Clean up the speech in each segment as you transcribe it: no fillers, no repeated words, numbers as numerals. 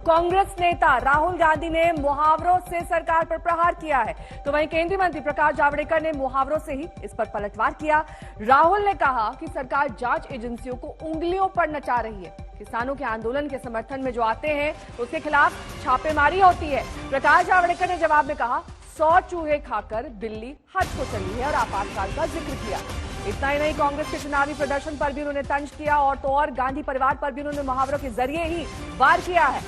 कांग्रेस नेता राहुल गांधी ने मुहावरों से सरकार पर प्रहार किया है, तो वहीं केंद्रीय मंत्री प्रकाश जावड़ेकर ने मुहावरों से ही इस पर पलटवार किया। राहुल ने कहा कि सरकार जांच एजेंसियों को उंगलियों पर नचा रही है। किसानों के आंदोलन के समर्थन में जो आते हैं उसके खिलाफ छापेमारी होती है। प्रकाश जावड़ेकर ने जवाब में कहा, 100 चूहे खाकर बिल्ली हद को चली है और आपातकाल का जिक्र किया। इतना ही नहीं, कांग्रेस के चुनावी प्रदर्शन पर भी उन्होंने तंज किया और तो और गांधी परिवार पर भी उन्होंने मुहावरों के जरिए ही वार किया है।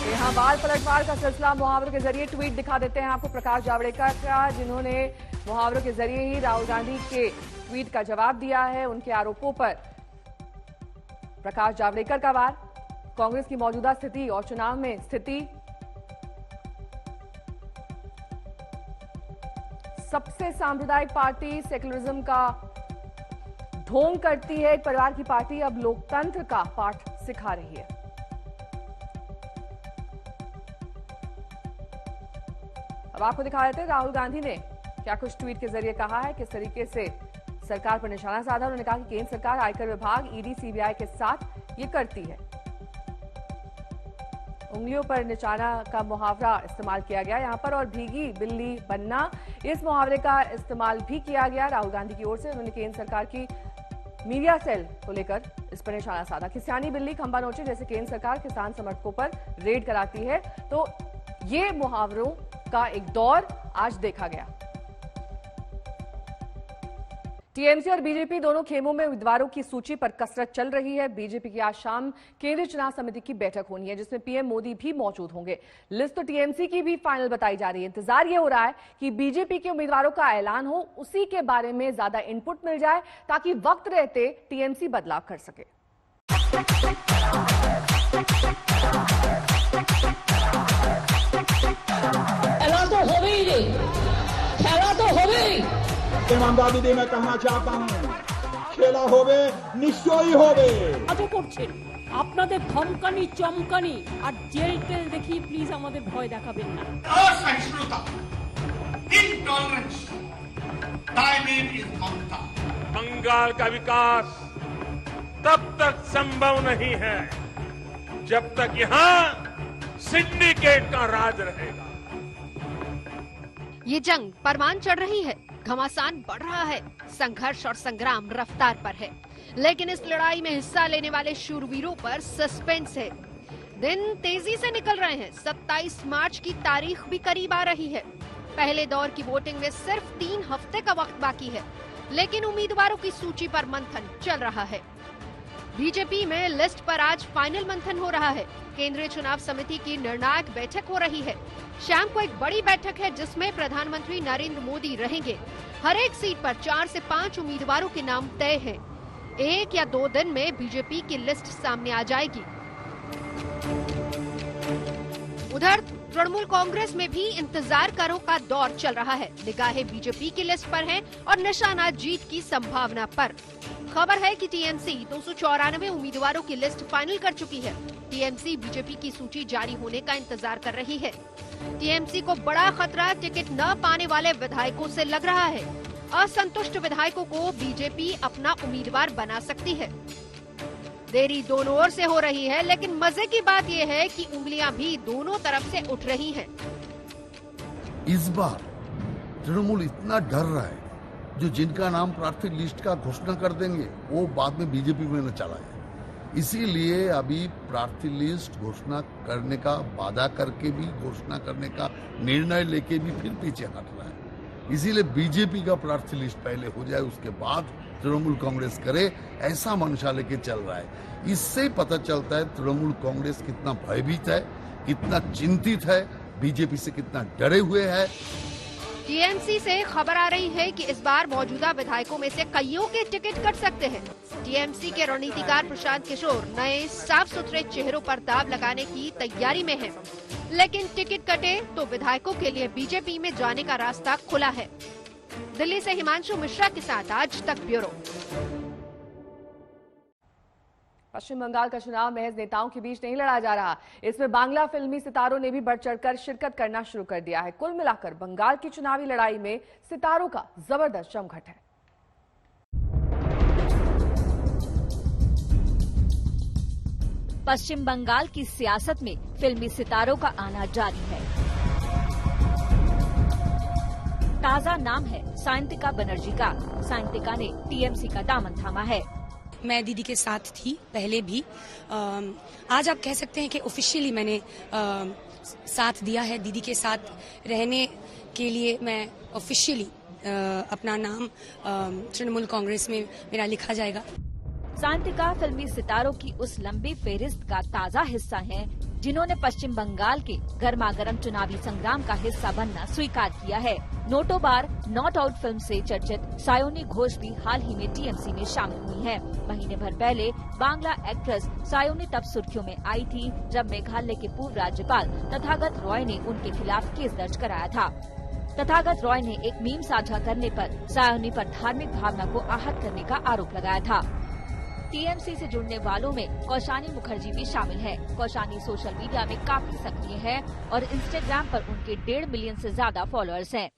यहां बाल पलटवार का सिलसिला मुहावरों के जरिए ट्वीट दिखा देते हैं आपको प्रकाश जावड़ेकर का, जिन्होंने मुहावरों के जरिए ही राहुल गांधी के ट्वीट का जवाब दिया है। उनके आरोपों पर प्रकाश जावड़ेकर का वार। कांग्रेस की मौजूदा स्थिति और चुनाव में स्थिति, सबसे सांप्रदायिक पार्टी सेकुलरिज्म का ढोंग करती है। एक परिवार की पार्टी अब लोकतंत्र का पाठ सिखा रही है। अब आपको दिखा देते हैं राहुल गांधी ने क्या कुछ ट्वीट के जरिए कहा है, किस तरीके से सरकार पर निशाना साधा। उन्होंने कहा कि केंद्र सरकार आयकर विभाग, ईडी, सीबीआई के साथ ये करती है। उंगलियों पर निशाना का मुहावरा इस्तेमाल किया गया यहां पर, और भीगी बिल्ली बनना, इस मुहावरे का इस्तेमाल भी किया गया राहुल गांधी की ओर से। उन्होंने केंद्र सरकार की मीडिया सेल को लेकर इस पर निशाना साधा। किसानी बिल्ली खंबा नोचे, जैसे केंद्र सरकार किसान समर्थकों पर रेड कराती है, तो ये मुहावरों का एक दौर आज देखा गया। टीएमसी और बीजेपी दोनों खेमों में उम्मीदवारों की सूची पर कसरत चल रही है। बीजेपी की आज शाम केंद्रीय चुनाव समिति की बैठक होनी है, जिसमें पीएम मोदी भी मौजूद होंगे। लिस्ट तो टीएमसी की भी फाइनल बताई जा रही है। इंतजार ये हो रहा है कि बीजेपी के उम्मीदवारों का ऐलान हो, उसी के बारे में ज्यादा इनपुट मिल जाए ताकि वक्त रहते टीएमसी बदलाव कर सके। খেলা তো হবেই। ईमानदारी দিয়ে मैं कहना चाहता हूं, খেলা হবে, নিশ্চয়ই হবে। আজও করছেন আপনাদের ধমকানি চমকানি আর জেল টেল দেখি প্লিজ আমাদের ভয় দেখাবেন না। असहिष्णुता, इंटॉलरेंस, टाइमिंग इज ममता। बंगाल का विकास तब तक संभव नहीं है जब तक यहाँ सिंडिकेट का राज रहेगा। ये जंग परवान चढ़ रही है, घमासान बढ़ रहा है, संघर्ष और संग्राम रफ्तार पर है, लेकिन इस लड़ाई में हिस्सा लेने वाले शूरवीरों पर सस्पेंस है। दिन तेजी से निकल रहे हैं। 27 मार्च की तारीख भी करीब आ रही है। पहले दौर की वोटिंग में सिर्फ 3 हफ्ते का वक्त बाकी है, लेकिन उम्मीदवारों की सूची पर मंथन चल रहा है। बीजेपी में लिस्ट पर आज फाइनल मंथन हो रहा है। केंद्रीय चुनाव समिति की निर्णायक बैठक हो रही है। शाम को एक बड़ी बैठक है, जिसमें प्रधानमंत्री नरेंद्र मोदी रहेंगे। हर एक सीट पर 4 से 5 उम्मीदवारों के नाम तय हैं। 1 या 2 दिन में बीजेपी की लिस्ट सामने आ जाएगी। उधर तृणमूल कांग्रेस में भी इंतजारों का दौर चल रहा है। निगाहें बीजेपी की लिस्ट पर हैं और निशाना जीत की संभावना पर। खबर है कि टीएमसी 294 उम्मीदवारों की लिस्ट फाइनल कर चुकी है। टीएमसी बीजेपी की सूची जारी होने का इंतजार कर रही है। टीएमसी को बड़ा खतरा टिकट न पाने वाले विधायकों से लग रहा है। असंतुष्ट विधायकों को बीजेपी अपना उम्मीदवार बना सकती है। देरी दोनों ओर से हो रही है, लेकिन मजे की बात यह है कि उंगलियां भी दोनों तरफ से उठ रही हैं। इस बार तृणमूल इतना डर रहा है, जो जिनका नाम प्रार्थी लिस्ट का घोषणा कर देंगे वो बाद में बीजेपी में न चला है। इसीलिए अभी प्रार्थी लिस्ट घोषणा करने का वादा करके भी, घोषणा करने का निर्णय लेके भी फिर पीछे हट रहा है। इसीलिए बीजेपी का प्रार्थी लिस्ट पहले हो जाए, उसके बाद तृणमूल कांग्रेस करे, ऐसा मंशा लेके चल रहा है। इससे पता चलता है तृणमूल कांग्रेस कितना भयभीत है, कितना चिंतित है, बीजेपी से कितना डरे हुए है। टीएमसी से खबर आ रही है कि इस बार मौजूदा विधायकों में से कईयों के टिकट कट सकते हैं। टीएमसी के रणनीतिकार प्रशांत किशोर नए साफ सुथरे चेहरों पर दाव लगाने की तैयारी में हैं। लेकिन टिकट कटे तो विधायकों के लिए बीजेपी में जाने का रास्ता खुला है। दिल्ली से हिमांशु मिश्रा के साथ आज तक ब्यूरो। पश्चिम बंगाल का चुनाव महज नेताओं के बीच नहीं लड़ा जा रहा, इसमें बांग्ला फिल्मी सितारों ने भी बढ़ चढ़कर शिरकत करना शुरू कर दिया है। कुल मिलाकर बंगाल की चुनावी लड़ाई में सितारों का जबरदस्त जमघट है। पश्चिम बंगाल की सियासत में फिल्मी सितारों का आना जारी है। ताजा नाम है सायंतिका बनर्जी का। सायंतिका ने टीएमसी का दामन थामा है। मैं दीदी के साथ थी पहले भी। आज आप कह सकते हैं कि ऑफिशियली मैंने साथ दिया है। दीदी के साथ रहने के लिए मैं ऑफिशियली अपना नाम तृणमूल कांग्रेस में मेरा लिखा जाएगा। सायंतिका फिल्मी सितारों की उस लंबी फेहरिस्त का ताजा हिस्सा हैं, जिन्होंने पश्चिम बंगाल के गर्मागर्म चुनावी संग्राम का हिस्सा बनना स्वीकार किया है। Noto bar not out film से चर्चित सायोनी घोष भी हाल ही में टीएमसी में शामिल हुई हैं। महीने भर पहले बांग्ला एक्ट्रेस सायोनी तब सुर्खियों में आई थी जब मेघालय के पूर्व राज्यपाल तथागत रॉय ने उनके खिलाफ केस दर्ज कराया था। तथागत रॉय ने एक मीम साझा करने पर सायोनी पर धार्मिक भावना को आहत करने का आरोप लगाया था। टीएमसी से जुड़ने वालों में कौशानी मुखर्जी भी शामिल है। कौशानी सोशल मीडिया में काफी सक्रिय है और इंस्टाग्राम पर उनके 1.5 मिलियन से ज्यादा फॉलोअर्स हैं।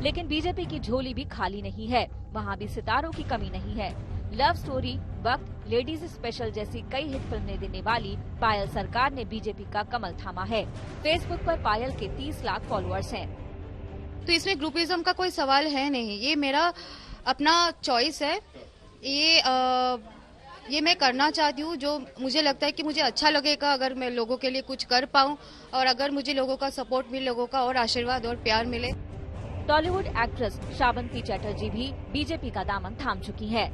लेकिन बीजेपी की झोली भी खाली नहीं है, वहाँ भी सितारों की कमी नहीं है। लव स्टोरी, वक्त, लेडीज स्पेशल जैसी कई हिट फिल्में देने वाली पायल सरकार ने बीजेपी का कमल थामा है। फेसबुक पर पायल के 30 लाख फॉलोअर्स हैं। तो इसमें ग्रुपिज्म का कोई सवाल है नहीं, ये मेरा अपना चॉइस है। ये मैं करना चाहती हूँ जो मुझे लगता है कि मुझे अच्छा लगेगा, अगर मैं लोगों के लिए कुछ कर पाऊँ और अगर मुझे लोगों का सपोर्ट मिले, लोगों का और आशीर्वाद और प्यार मिले। टॉलीवुड एक्ट्रेस श्रावंती चैटर्जी भी बीजेपी का दामन थाम चुकी है।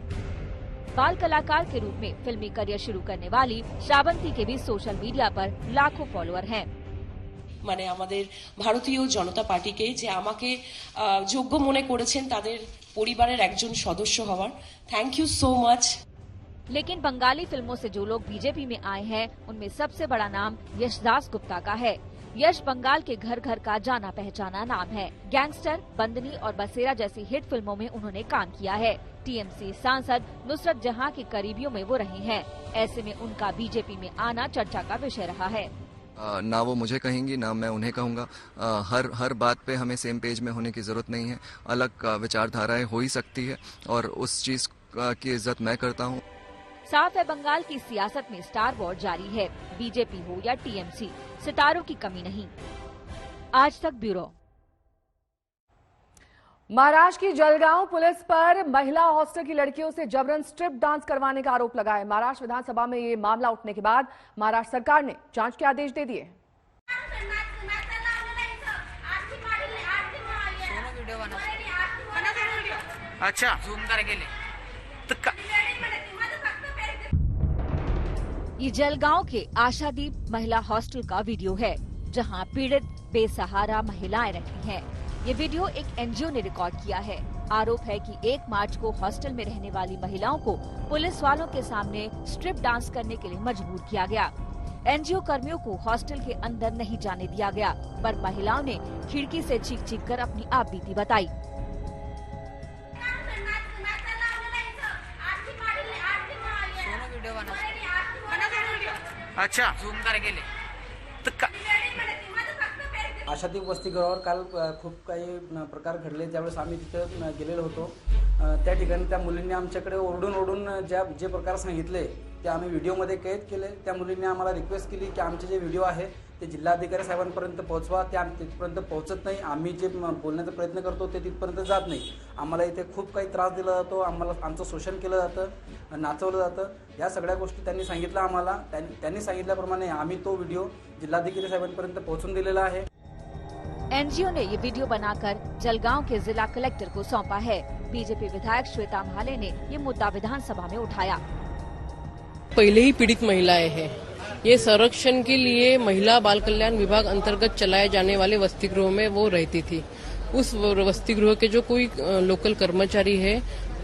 बाल कलाकार के रूप में फिल्मी करियर शुरू करने वाली श्रावंती के भी सोशल मीडिया पर लाखों फॉलोअर हैं। মানে আমাদের ভারতীয় জনতা পার্টিকে যে আমাকে যোগ্য মনে করেছেন তাদের পরিবারের একজন সদস্য হওয়ার, থ্যাংক ইউ সো মাচ। लेकिन बंगाली फिल्मों से जो लोग बीजेपी में आए हैं, उनमें सबसे बड़ा नाम यशदास गुप्ता का है। यश बंगाल के घर घर का जाना पहचाना नाम है। गैंगस्टर, बंदनी और बसेरा जैसी हिट फिल्मों में उन्होंने काम किया है। टीएमसी सांसद नुसरत जहां के करीबियों में वो रहे हैं। ऐसे में उनका बीजेपी में आना चर्चा का विषय रहा है। ना वो मुझे कहेंगी ना मैं उन्हें कहूँगा। हर बात पे हमें सेम पेज में होने की ज़रूरत नहीं है। अलग विचारधाराएं हो ही सकती है और उस चीज़ की इज्जत मैं करता हूँ। साफ है बंगाल की सियासत में स्टार वॉर जारी है। बीजेपी हो या टीएमसी, सितारों की कमी नहीं। आज तक ब्यूरो। महाराष्ट्र की जलगांव पुलिस पर महिला हॉस्टल की लड़कियों से जबरन स्ट्रिप डांस करवाने का आरोप लगा है। महाराष्ट्र विधानसभा में ये मामला उठने के बाद महाराष्ट्र सरकार ने जांच के आदेश दे दिए। अच्छा झूम कर गेले ये जलगांव के आशादीप महिला हॉस्टल का वीडियो है, जहां पीड़ित बेसहारा महिलाएं रहती हैं। ये वीडियो एक एनजीओ ने रिकॉर्ड किया है। आरोप है कि 1 मार्च को हॉस्टल में रहने वाली महिलाओं को पुलिस वालों के सामने स्ट्रिप डांस करने के लिए मजबूर किया गया। एनजीओ कर्मियों को हॉस्टल के अंदर नहीं जाने दिया गया, पर महिलाओं ने खिड़की से चीख कर अपनी आप बीती बताई। अच्छा झूम कर गेले आशादीप वसतिगृहावर काल खूप काही प्रकार घडले। त्यावेळेस आम्ही तिथे गेलेलो होतो। त्या ठिकाणी त्या मुलींनी आमच्याकडे ओरडून जे प्रकार सांगितले ते आम्ही व्हिडिओमध्ये कैद केले। त्या मुलींनी आम्हाला रिक्वेस्ट केली की आमचे जे व्हिडिओ आहे ते जिल्हाधिकारी साहेबांपर्यंत पोहोचवा। ते तिथपर्यंत पोहोचत नाही। आम्ही जे बोलण्याचा प्रयत्न करतो ते तिथपर्यंत जात नाही। आम्हाला इथे खूप काही त्रास दिला जातो। आम्हाला आमचं शोषण केलं जातं, नाचवलं जातं। या सगळ्या गोष्टी त्यांनी सांगितलं आम्हाला। त्यांनी सांगितल्याप्रमाणे आम्ही तो व्हिडिओ जिल्हाधिकारी साहेबांपर्यंत पोहोचून दिलेला आहे। एनजीओ ने ये वीडियो बनाकर जलगांव के जिला कलेक्टर को सौंपा है। बीजेपी विधायक श्वेता महाले ने ये मुद्दा विधानसभा में उठाया। पहले ही पीड़ित महिलाएं हैं। ये संरक्षण के लिए महिला बाल कल्याण विभाग अंतर्गत चलाए जाने वाले वसतिगृह में वो रहती थी। उस वसतिगृह के जो कोई लोकल कर्मचारी है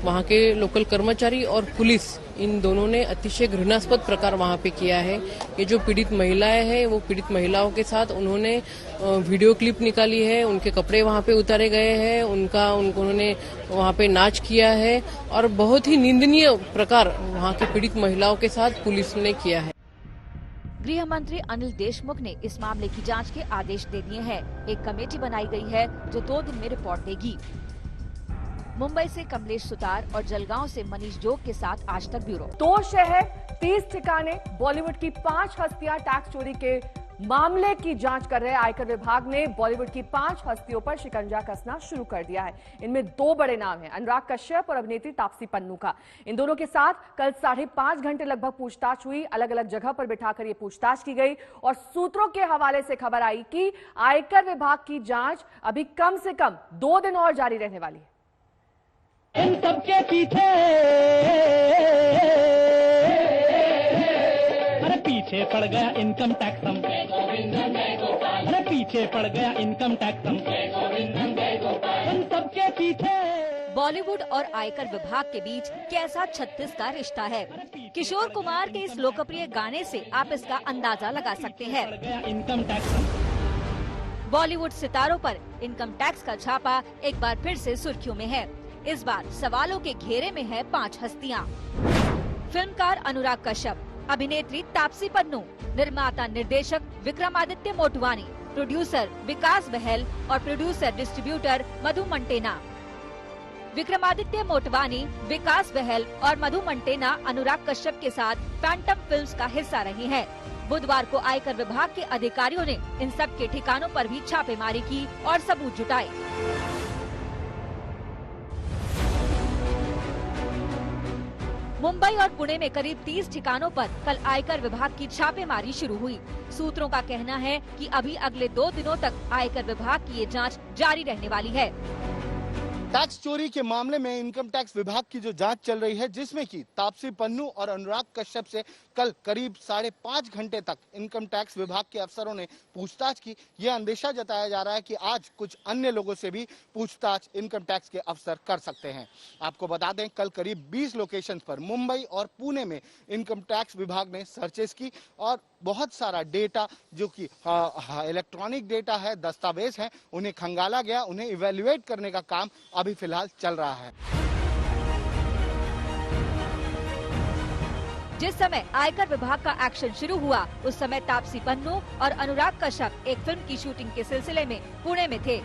वहाँ के लोकल कर्मचारी और पुलिस इन दोनों ने अतिशय घृणास्पद प्रकार वहाँ पे किया है। ये जो पीड़ित महिलाएं हैं वो पीड़ित महिलाओं के साथ उन्होंने वीडियो क्लिप निकाली है, उनके कपड़े वहाँ पे उतारे गए हैं, उन्होंने वहाँ पे नाच किया है और बहुत ही निंदनीय प्रकार वहाँ के पीड़ित महिलाओं के साथ पुलिस ने किया है। गृह मंत्री अनिल देशमुख ने इस मामले की जांच के आदेश दे दिए हैं। एक कमेटी बनाई गई है जो 2 दिन में रिपोर्ट देगी। मुंबई से कमलेश सुतार और जलगांव से मनीष जोग के साथ आज तक ब्यूरो। 2 शहर 30 ठिकाने, बॉलीवुड की 5 हस्तियां टैक्स चोरी के मामले की जांच कर रहे आयकर विभाग ने बॉलीवुड की 5 हस्तियों पर शिकंजा कसना शुरू कर दिया है। इनमें 2 बड़े नाम हैं, अनुराग कश्यप और अभिनेत्री तापसी पन्नू का। इन दोनों के साथ कल 5.5 घंटे लगभग पूछताछ हुई। अलग अलग जगह पर बिठाकर ये पूछताछ की गई और सूत्रों के हवाले से खबर आई कि आयकर विभाग की जांच अभी कम से कम 2 दिन और जारी रहने वाली है। इन सबके पीछे पीछे पड़ गया इनकम टैक्स हम, अरे पीछे पड़ गया इनकम टैक्स हम, इन सबके पीछे। बॉलीवुड और आयकर विभाग के बीच कैसा 36 का रिश्ता है। किशोर कुमार के इस लोकप्रिय गाने से आप इसका अंदाजा लगा सकते हैं। इनकम टैक्स बॉलीवुड सितारों पर इनकम टैक्स का छापा एक बार फिर से सुर्खियों में है। इस बार सवालों के घेरे में है 5 हस्तियां। फिल्मकार अनुराग कश्यप, अभिनेत्री तापसी पन्नू, निर्माता निर्देशक विक्रमादित्य मोटवानी, प्रोड्यूसर विकास बहल और प्रोड्यूसर डिस्ट्रीब्यूटर मधु मंटेना। विक्रमादित्य मोटवानी, विकास बहल और मधु मंटेना अनुराग कश्यप के साथ फैंटम फिल्म्स का हिस्सा रही हैं। बुधवार को आयकर विभाग के अधिकारियों ने इन सब के ठिकानों पर भी छापेमारी की और सबूत जुटाए। मुंबई और पुणे में करीब 30 ठिकानों पर कल आयकर विभाग की छापेमारी शुरू हुई। सूत्रों का कहना है कि अभी अगले 2 दिनों तक आयकर विभाग की ये जांच जारी रहने वाली है। टैक्स चोरी के मामले में इनकम टैक्स विभाग की जो जांच चल रही है, जिसमें कि तापसी पन्नू और अनुराग कश्यप से कल करीब 5.5 घंटे तक इनकम टैक्स विभाग के अफसरों ने पूछताछ की। यह अंदेशा जताया जा रहा है कि आज कुछ अन्य लोगों से भी पूछताछ इनकम टैक्स के अफसर कर सकते हैं। आपको बता दें, कल करीब 20 लोकेशन पर मुंबई और पुणे में इनकम टैक्स विभाग ने सर्चेस की और बहुत सारा डेटा जो कि इलेक्ट्रॉनिक डेटा है, दस्तावेज है, उन्हें खंगाला गया, उन्हें इवेल्युएट करने का काम अभी फिलहाल चल रहा है। जिस समय आयकर विभाग का एक्शन शुरू हुआ, उस समय तापसी पन्नू और अनुराग कश्यप एक फिल्म की शूटिंग के सिलसिले में पुणे में थे।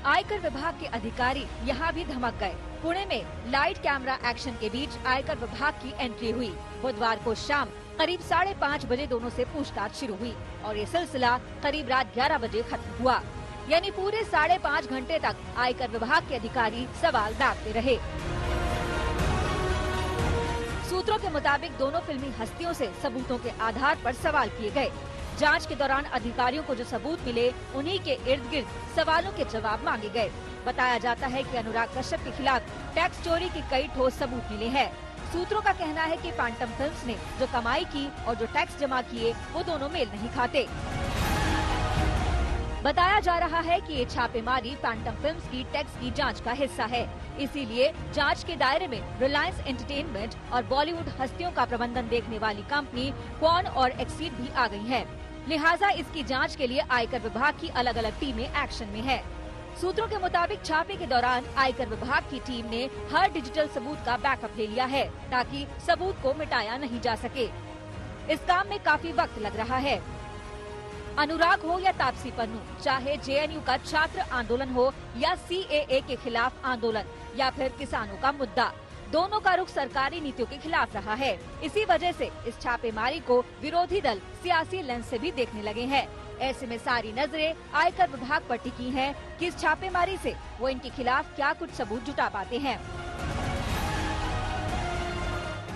आयकर विभाग के अधिकारी यहाँ भी धमक गए। पुणे में लाइट कैमरा एक्शन के बीच आयकर विभाग की एंट्री हुई। बुधवार को शाम करीब 5:30 बजे दोनों से पूछताछ शुरू हुई और ये सिलसिला करीब रात 11 बजे खत्म हुआ। यानी पूरे 5.5 घंटे तक आयकर विभाग के अधिकारी सवाल दागते रहे। सूत्रों के मुताबिक दोनों फिल्मी हस्तियों से सबूतों के आधार पर सवाल किए गए। जांच के दौरान अधिकारियों को जो सबूत मिले, उन्हीं के इर्द गिर्द सवालों के जवाब मांगे गए। बताया जाता है कि अनुराग कश्यप के खिलाफ टैक्स चोरी के कई ठोस सबूत मिले हैं। सूत्रों का कहना है कि फैंटम फिल्म्स ने जो कमाई की और जो टैक्स जमा किए, वो दोनों मेल नहीं खाते। बताया जा रहा है कि ये छापेमारी फैंटम फिल्म्स की टैक्स की जांच का हिस्सा है। इसीलिए जांच के दायरे में रिलायंस एंटरटेनमेंट और बॉलीवुड हस्तियों का प्रबंधन देखने वाली कंपनी क्वान और एक्सीड भी आ गई है। लिहाजा इसकी जांच के लिए आयकर विभाग की अलग अलग टीमें एक्शन में है। सूत्रों के मुताबिक छापे के दौरान आयकर विभाग की टीम ने हर डिजिटल सबूत का बैकअप ले लिया है, ताकि सबूत को मिटाया नहीं जा सके। इस काम में काफी वक्त लग रहा है। अनुराग हो या तापसी पन्नू, चाहे जेएनयू का छात्र आंदोलन हो या सीएए के खिलाफ आंदोलन या फिर किसानों का मुद्दा, दोनों का रुख सरकारी नीतियों के खिलाफ रहा है। इसी वजह से इस छापेमारी को विरोधी दल सियासी लेंस से भी देखने लगे हैं। ऐसे में सारी नजरें आयकर विभाग पर टिकी हैं कि इस छापेमारी से वो इनके खिलाफ क्या कुछ सबूत जुटा पाते हैं।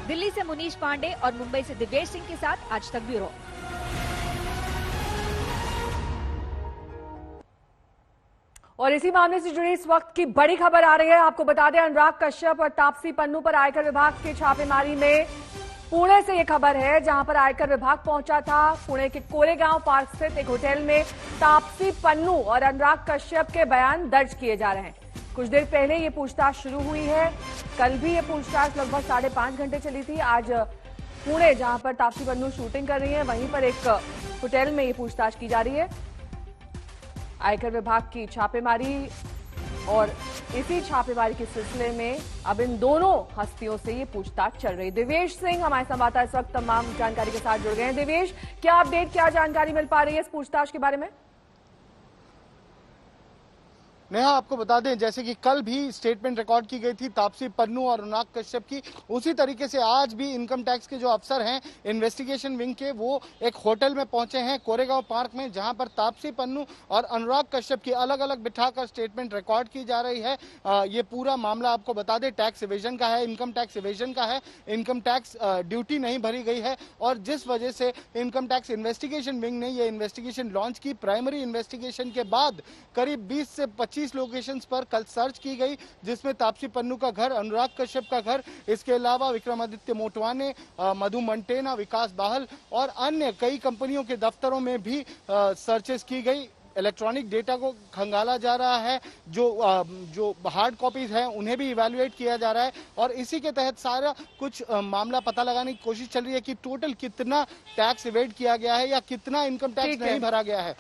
दिल्ली से मुनीश पांडे और मुंबई से दिव्येश सिंह के साथ आज तक ब्यूरो। और इसी मामले से जुड़ी इस वक्त की बड़ी खबर आ रही है। आपको बता दें, अनुराग कश्यप और तापसी पन्नू पर आयकर विभाग की छापेमारी में पुणे से ये खबर है, जहां पर आयकर विभाग पहुंचा था। पुणे के कोरेगांव पार्क स्थित एक होटल में तापसी पन्नू और अनुराग कश्यप के बयान दर्ज किए जा रहे हैं। कुछ देर पहले ये पूछताछ शुरू हुई है। कल भी ये पूछताछ लगभग 5.5 घंटे चली थी। आज पुणे, जहां पर तापसी पन्नू शूटिंग कर रही है, वहीं पर एक होटल में ये पूछताछ की जा रही है। आयकर विभाग की छापेमारी और इसी छापेमारी के सिलसिले में अब इन दोनों हस्तियों से ये पूछताछ चल रही। देवेश सिंह हमारे संवाददाता इस वक्त तमाम जानकारी के साथ जुड़ गए हैं। देवेश, क्या अपडेट, क्या जानकारी मिल पा रही है इस पूछताछ के बारे में? नेहा, आपको बता दें जैसे कि कल भी स्टेटमेंट रिकॉर्ड की गई थी तापसी पन्नू और अनुराग कश्यप की, उसी तरीके से आज भी इनकम टैक्स के जो अफसर हैं इन्वेस्टिगेशन विंग के, वो एक होटल में पहुंचे हैं कोरेगांव पार्क में, जहां पर तापसी पन्नू और अनुराग कश्यप की अलग अलग बिठाकर स्टेटमेंट रिकॉर्ड की जा रही है। ये पूरा मामला आपको बता दें टैक्स इवेजन का है, इनकम टैक्स इवेजन का है। इनकम टैक्स ड्यूटी नहीं भरी गई है और जिस वजह से इनकम टैक्स इन्वेस्टिगेशन विंग ने ये इन्वेस्टिगेशन लॉन्च की। प्राइमरी इन्वेस्टिगेशन के बाद करीब 20 से 25 लोकेशंस पर कल सर्च की गई, जिसमें तापसी पन्नू का घर, अनुराग कश्यप का घर, इसके अलावा विक्रमादित्य मोटवाने, मधु मंटेना, विकास बाहल और अन्य कई कंपनियों के दफ्तरों में भी सर्चेस की गई। इलेक्ट्रॉनिक डेटा को खंगाला जा रहा है, जो हार्ड कॉपीज हैं उन्हें भी इवैल्यूएट किया जा रहा है और इसी के तहत सारा कुछ मामला पता लगाने की कोशिश चल रही है कि टोटल कितना टैक्स इवेड किया गया है या कितना इनकम टैक्स नहीं भरा गया है।